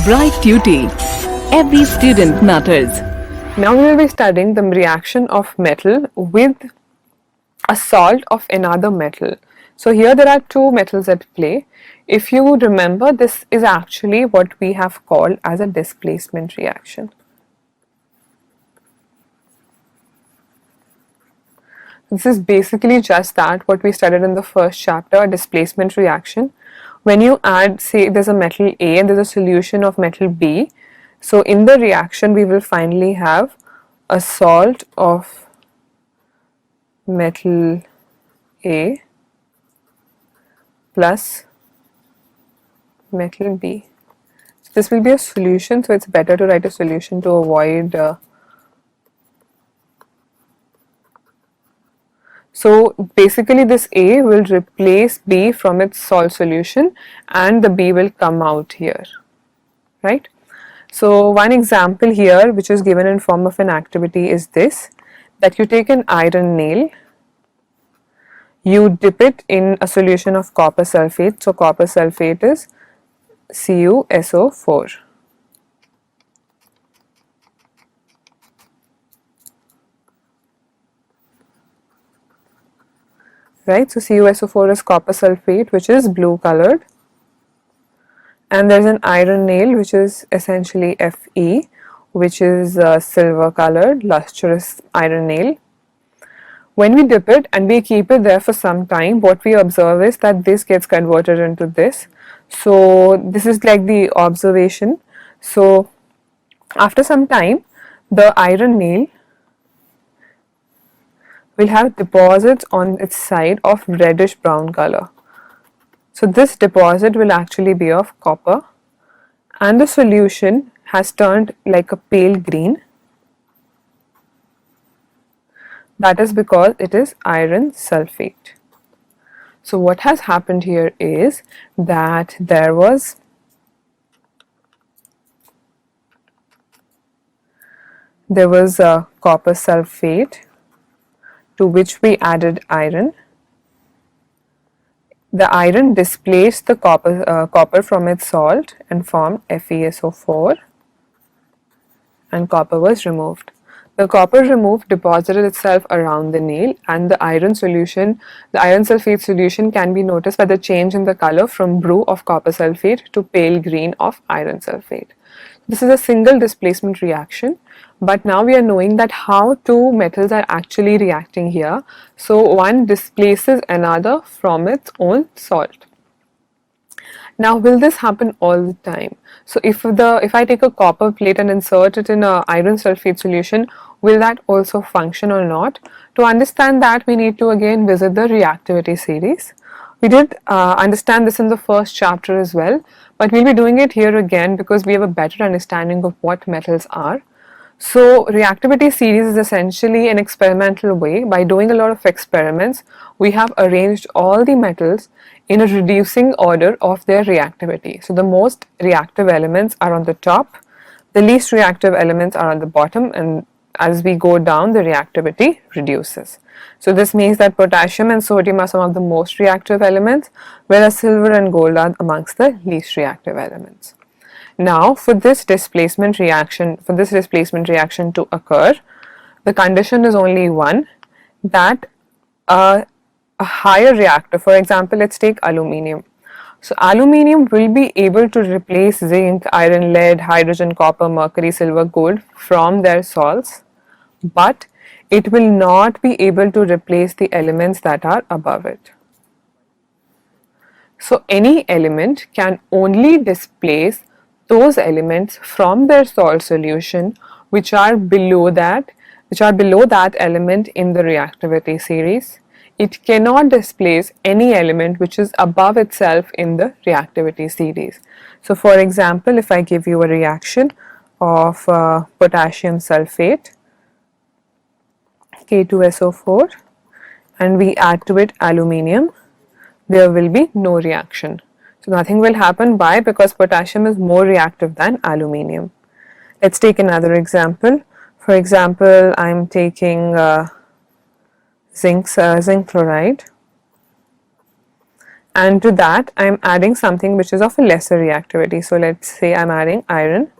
Bright Tuty. Every student matters. Now we will be studying the reaction of metal with a salt of another metal. So here there are two metals at play. If you remember, this is actually what we have called as a displacement reaction. This is basically just that what we studied in the first chapter, a displacement reaction. When you add, say there's a metal A and there's a solution of metal B, so in the reaction we will finally have a salt of metal A plus metal B. So this will be a solution, so it's better to write a solution to avoid so basically this A will replace B from its salt solution and the B will come out here, right? So one example here which is given in form of an activity is this, that you take an iron nail, you dip it in a solution of copper sulfate, so copper sulfate is CuSO4. Right, so CuSO4 is copper sulfate which is blue colored, and there's an iron nail which is essentially Fe, which is silver colored lustrous iron nail. When we dip it and we keep it there for some time, what we observe is that this gets converted into this. So this is like the observation. So after some time the iron nail will have deposits on its side of reddish brown color. So this deposit will actually be of copper and the solution has turned like a pale green. That is because it is iron sulfate. So what has happened here is that there was a copper sulfate to which we added iron. The iron displaced the copper from its salt and formed FeSO4, and copper was removed. The copper removed deposited itself around the nail, and the iron sulfate solution can be noticed by the change in the color from blue of copper sulfate to pale green of iron sulfate. This is a single displacement reaction, but now we are knowing that how two metals are actually reacting here. So one displaces another from its own salt. Now will this happen all the time? So if I take a copper plate and insert it in a iron sulfate solution, will that also function or not? To understand that, we need to again visit the reactivity series. We did understand this in the first chapter as well, but we'll be doing it here again because we have a better understanding of what metals are. So reactivity series is essentially an experimental way. By doing a lot of experiments, we have arranged all the metals in a reducing order of their reactivity. So the most reactive elements are on the top, the least reactive elements are on the bottom, and as we go down the reactivity reduces. So this means that potassium and sodium are some of the most reactive elements, whereas silver and gold are amongst the least reactive elements. Now for this displacement reaction to occur, the condition is only one, that a higher reactor, for example let's take aluminium. So aluminium will be able to replace zinc, iron, lead, hydrogen, copper, mercury, silver, gold from their salts, but it will not be able to replace the elements that are above it. So any element can only displace those elements from their salt solution which are below that element in the reactivity series. It cannot displace any element which is above itself in the reactivity series. So for example, if I give you a reaction of potassium sulfate, K2SO4, and we add to it aluminium, there will be no reaction. So nothing will happen. Why? Because potassium is more reactive than aluminium. Let's take another example. For example, I am taking zinc chloride, and to that I am adding something which is of a lesser reactivity. So let's say I am adding iron.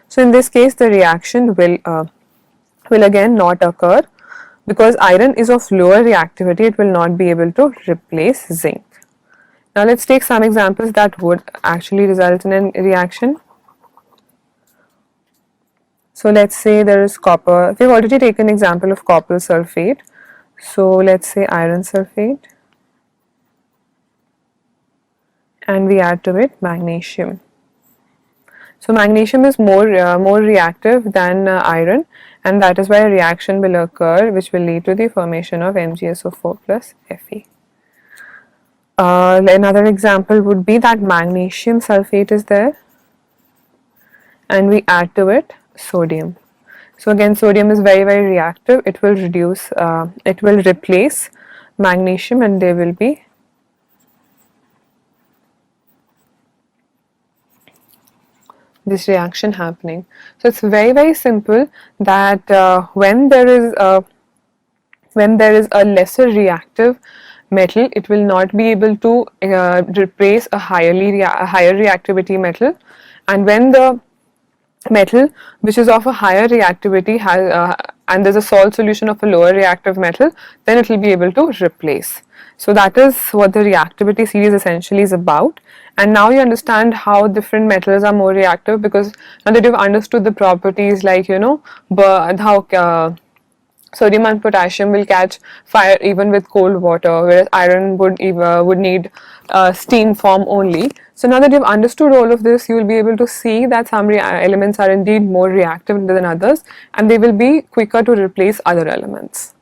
So in this case the reaction will again not occur because iron is of lower reactivity, it will not be able to replace zinc. Now let's take some examples that would actually result in a reaction. So let's say there is copper. We've already taken example of copper sulfate. So let's say iron sulfate, and we add to it magnesium. So magnesium is more reactive than iron, and that is why a reaction will occur which will lead to the formation of MgSO4 plus Fe. Another example would be that magnesium sulfate is there and we add to it sodium. So again sodium is very reactive, it will replace magnesium and there will be this reaction happening. So it's very simple that when there is a lesser reactive metal, it will not be able to replace a higher reactivity metal, and when the metal which is of a higher reactivity has and there's a salt solution of a lower reactive metal, then it will be able to replace. So that is what the reactivity series essentially is about. And now you understand how different metals are more reactive, because now that you've understood the properties, like how sodium and potassium will catch fire even with cold water, whereas iron would need steam form only. So now that you've understood all of this, you will be able to see that some elements are indeed more reactive than others, and they will be quicker to replace other elements.